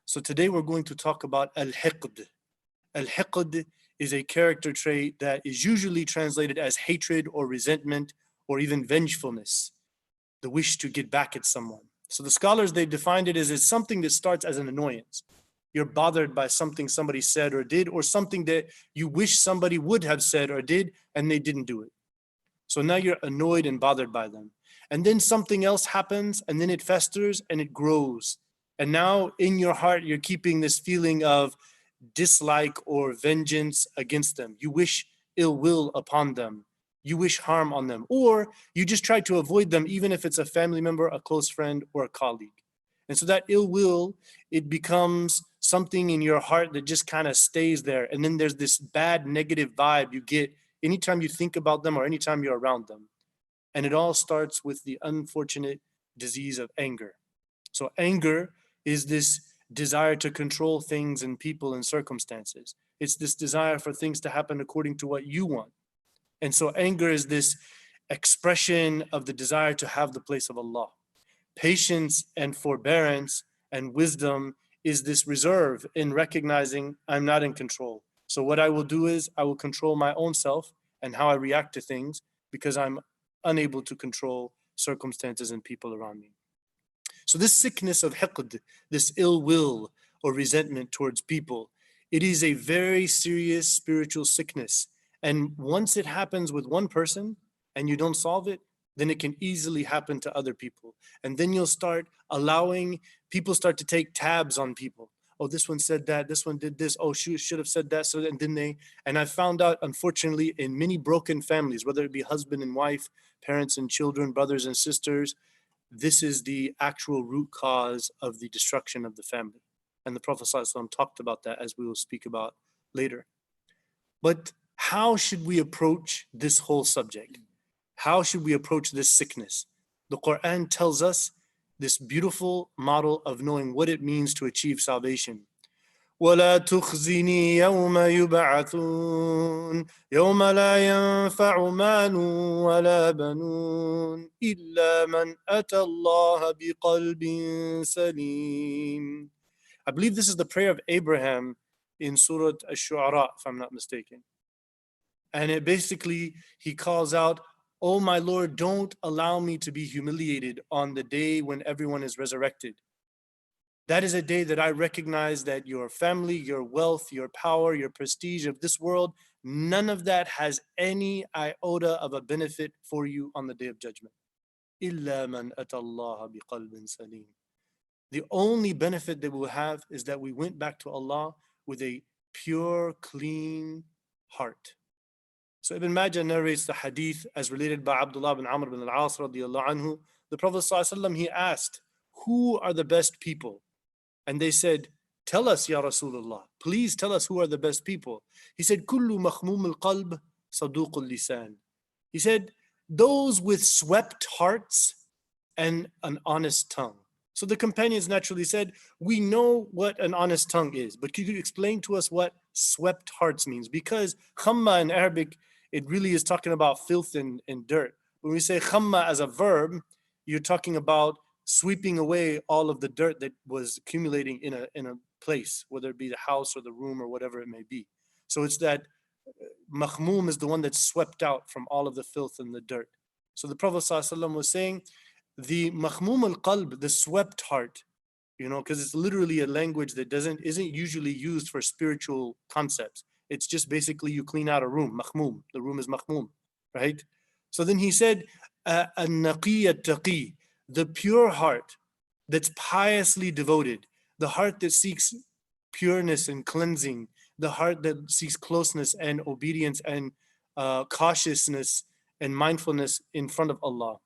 So today we're going to talk about al-hiqd. Al-hiqd is a character trait that is usually translated as hatred or resentment or even vengefulness, the wish to get back at someone. So the scholars, they've defined it as it's something that starts as an annoyance. You're bothered by something somebody said or did, or something that you wish somebody would have said or did, and they didn't do it. So now you're annoyed and bothered by them. And then something else happens, and then it festers and it grows. And now in your heart, you're keeping this feeling of dislike or vengeance against them. You wish ill will upon them. You wish harm on them. Or you just try to avoid them, even if it's a family member, a close friend, or a colleague. And so that ill will, it becomes something in your heart that just kind of stays there. And then there's this bad negative vibe you get anytime you think about them or anytime you're around them. And it all starts with the unfortunate disease of anger. So anger is this desire to control things and people and circumstances. It's this desire for things to happen according to what you want. And so anger is this expression of the desire to have the place of Allah. Patience and forbearance and wisdom is this reserve in recognizing I'm not in control. So what I will do is I will control my own self and how I react to things because I'm unable to control circumstances and people around me. So this sickness of hiqd, this ill will or resentment towards people, it is a very serious spiritual sickness. And once it happens with one person and you don't solve it, then it can easily happen to other people. And then you'll start allowing people start to take tabs on people. Oh, this one said that, this one did this, oh, should have said that, so and then they, and I found out, unfortunately, in many broken families, whether it be husband and wife, parents and children, brothers and sisters, this is the actual root cause of the destruction of the family. And the Prophet ﷺ talked about that, as we will speak about later. But how should we approach this whole subject? How should we approach this sickness? The Quran tells us this beautiful model of knowing what it means to achieve salvation. وَلَا تُخْزِنِي يَوْمَ يُبْعَثُونَ يَوْمَ لَا يَنْفَعُ مَالٌ وَلَا بَنُونَ إِلَّا مَنْ أَتَى اللَّهَ بِقَلْبٍ سَلِيمٍ. I believe this is the prayer of Abraham in Surah Ash-Shu'ara, if I'm not mistaken. And it basically, he calls out, oh my Lord, don't allow me to be humiliated on the day when everyone is resurrected. That is a day that I recognize that your family, your wealth, your power, your prestige of this world, none of that has any iota of a benefit for you on the day of judgment. إِلَّا مَنْ أَتَى اللَّهَ بِقَلْبٍ سَلِيمٍ. The only benefit that we'll have is that we went back to Allah with a pure, clean heart. So Ibn Majah narrates the hadith as related by Abdullah bin Amr bin al-As radiallahu anhu. The Prophet ﷺ, he asked, who are the best people? And they said, tell us, Ya Rasulullah. Please tell us who are the best people. He said, Kullu makhmum al-qalb saduq al-lisan. He said, those with swept hearts and an honest tongue. So the companions naturally said, we know what an honest tongue is, but could you explain to us what swept hearts means? Because khamma in Arabic, it really is talking about filth and dirt. When we say khamma as a verb, you're talking about sweeping away all of the dirt that was accumulating in a place, whether it be the house or the room or whatever it may be. So it's that makhmum is the one that's swept out from all of the filth and the dirt. So the Prophet ﷺ was saying, the makhmum al-qalb, the swept heart, because it's literally a language that isn't usually used for spiritual concepts. It's just basically you clean out a room, makhmum. The room is makhmum, right? So then he said, an-naqi at-taqi, the pure heart that's piously devoted, the heart that seeks pureness and cleansing, the heart that seeks closeness and obedience and cautiousness and mindfulness in front of Allah.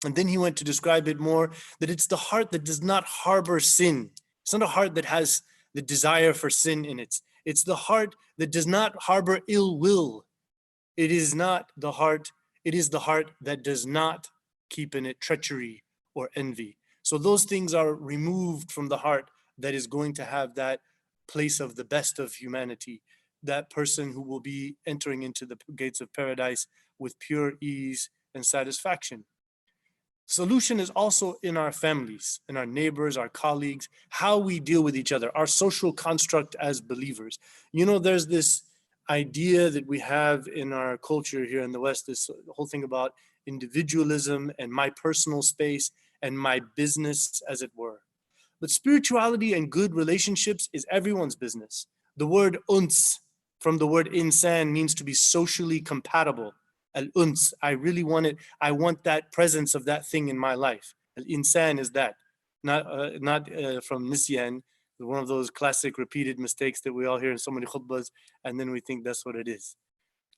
And then he went to describe it more, that it's the heart that does not harbor sin. It's not a heart that has the desire for sin in it. It's the heart that does not harbor ill will. It is the heart that does not keep in it treachery or envy. So those things are removed from the heart that is going to have that place of the best of humanity, that person who will be entering into the gates of paradise with pure ease and satisfaction. Solution is also in our families, in our neighbors, our colleagues, how we deal with each other, our social construct as believers. There's this idea that we have in our culture here in the West, this whole thing about individualism and my personal space and my business, as it were. But spirituality and good relationships is everyone's business. The word uns from the word insan means to be socially compatible. Al-uns, I really want it. I want that presence of that thing in my life. Al-insan is that, not from nisyan, one of those classic repeated mistakes that we all hear in so many khutbahs, and then we think that's what it is.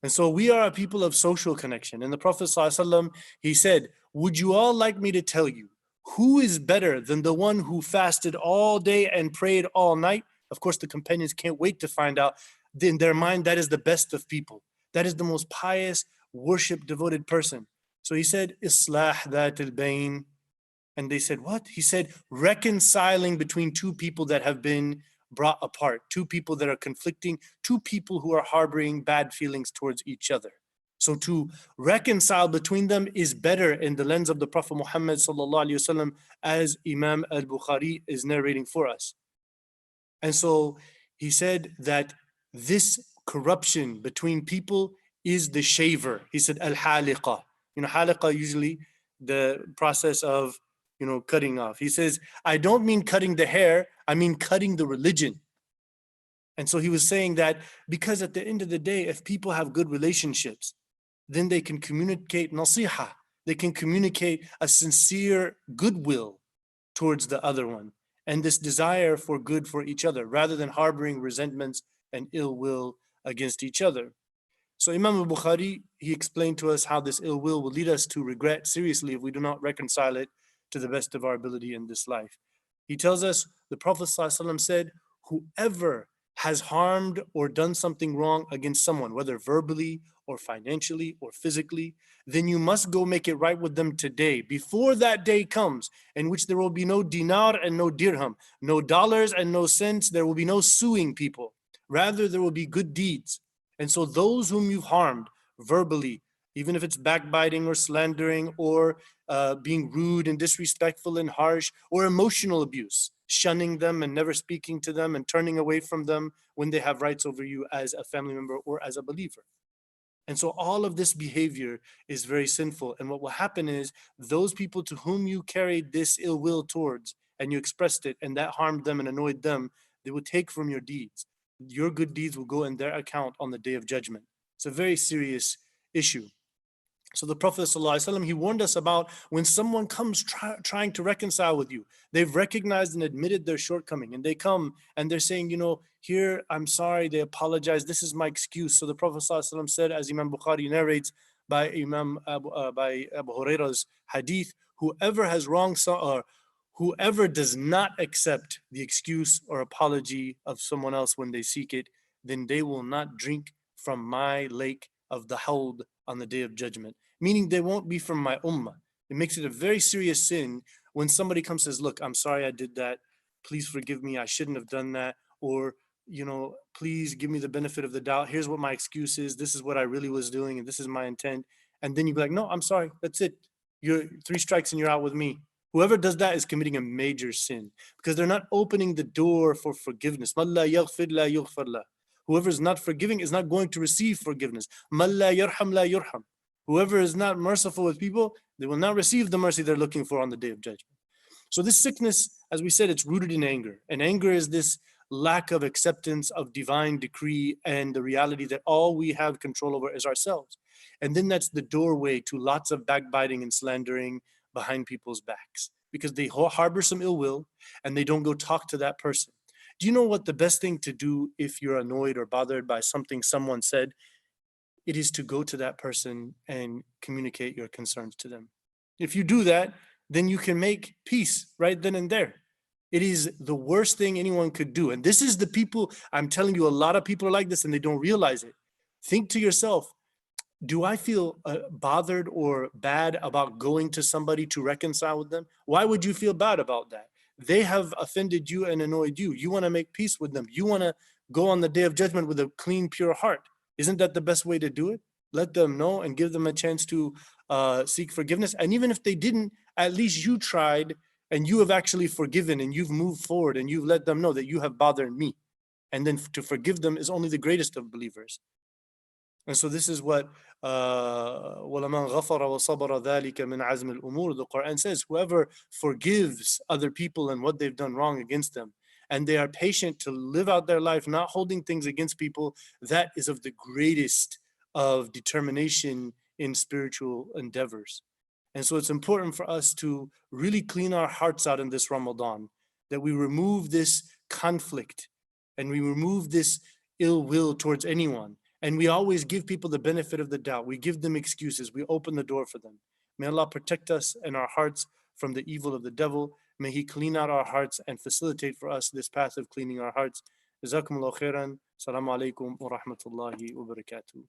And so we are a people of social connection. And the Prophet ﷺ, he said, would you all like me to tell you who is better than the one who fasted all day and prayed all night? Of course, the companions can't wait to find out. In their mind, that is the best of people. That is the most pious, worship devoted person. So he said, Islah that al-bayn. And they said, what? He said, reconciling between two people that have been brought apart, two people that are conflicting, two people who are harboring bad feelings towards each other. So to reconcile between them is better in the lens of the Prophet Muhammad sallallahu alaihi wasallam, as Imam al-Bukhari is narrating for us. And so he said that this corruption between people is the shaver. He said al-haliqa. Haliqa usually the process of cutting off. He says, I don't mean cutting the hair, I mean cutting the religion. And so he was saying that because at the end of the day, if people have good relationships, then they can communicate nasiha. They can communicate a sincere goodwill towards the other one and this desire for good for each other rather than harboring resentments and ill will against each other. So Imam al-Bukhari, he explained to us how this ill will lead us to regret seriously if we do not reconcile it to the best of our ability in this life. He tells us, the Prophet ﷺ said, whoever has harmed or done something wrong against someone, whether verbally or financially or physically, then you must go make it right with them today, before that day comes, in which there will be no dinar and no dirham, no dollars and no cents. There will be no suing people. Rather, there will be good deeds. And so those whom you've harmed verbally, even if it's backbiting or slandering or being rude and disrespectful and harsh, or emotional abuse, shunning them and never speaking to them and turning away from them when they have rights over you as a family member or as a believer. And so all of this behavior is very sinful. And what will happen is those people to whom you carried this ill will towards and you expressed it and that harmed them and annoyed them, they will take from your deeds. Your good deeds will go in their account on the day of judgment. It's a very serious issue. So the Prophet ﷺ, he warned us about when someone comes trying to reconcile with you, they've recognized and admitted their shortcoming, and they come and they're saying, here, I'm sorry, they apologize, this is my excuse. So the Prophet ﷺ said, as Imam Bukhari narrates by Abu Hurairah's Hadith, whoever has wronged or whoever does not accept the excuse or apology of someone else when they seek it, then they will not drink from my lake of the Hawd on the day of judgment, meaning they won't be from my ummah. It makes it a very serious sin when somebody comes and says, look, I'm sorry I did that. Please forgive me. I shouldn't have done that. Or, please give me the benefit of the doubt. Here's what my excuse is. This is what I really was doing. And this is my intent. And then you be like, no, I'm sorry. That's it. You're 3 strikes and you're out with me. Whoever does that is committing a major sin because they're not opening the door for forgiveness. Whoever is not forgiving is not going to receive forgiveness. Whoever is not merciful with people, they will not receive the mercy they're looking for on the day of judgment. So this sickness, as we said, it's rooted in anger. And anger is this lack of acceptance of divine decree and the reality that all we have control over is ourselves. And then that's the doorway to lots of backbiting and slandering behind people's backs because they harbor some ill will and they don't go talk to that person. Do you know what the best thing to do if you're annoyed or bothered by something someone said? It is to go to that person and communicate your concerns to them. If you do that, then you can make peace right then and there. It is the worst thing anyone could do. And this is the people, I'm telling you, a lot of people are like this and they don't realize it. Think to yourself, do I feel bothered or bad about going to somebody to reconcile with them? Why would you feel bad about that? They have offended you and annoyed you. You want to make peace with them. You want to go on the day of judgment with a clean, pure heart. Isn't that the best way to do it? Let them know and give them a chance to seek forgiveness. And even if they didn't, at least you tried and you have actually forgiven and you've moved forward and you've let them know that you have bothered me. And then to forgive them is only the greatest of believers. And so this is what وَلَمَنْ غَفَرَ وَصَبَرَ ذَلِكَ مِنْ عَزْمِ الْأُمُورِ, the Quran says, whoever forgives other people and what they've done wrong against them, and they are patient to live out their life, not holding things against people, that is of the greatest of determination in spiritual endeavors. And so it's important for us to really clean our hearts out in this Ramadan, that we remove this conflict and we remove this ill will towards anyone. And we always give people the benefit of the doubt. We give them excuses. We open the door for them. May Allah protect us and our hearts from the evil of the devil. May He clean out our hearts and facilitate for us this path of cleaning our hearts. Jazakumullah khairan. Assalamu alaikum wa rahmatullahi wa barakatuh.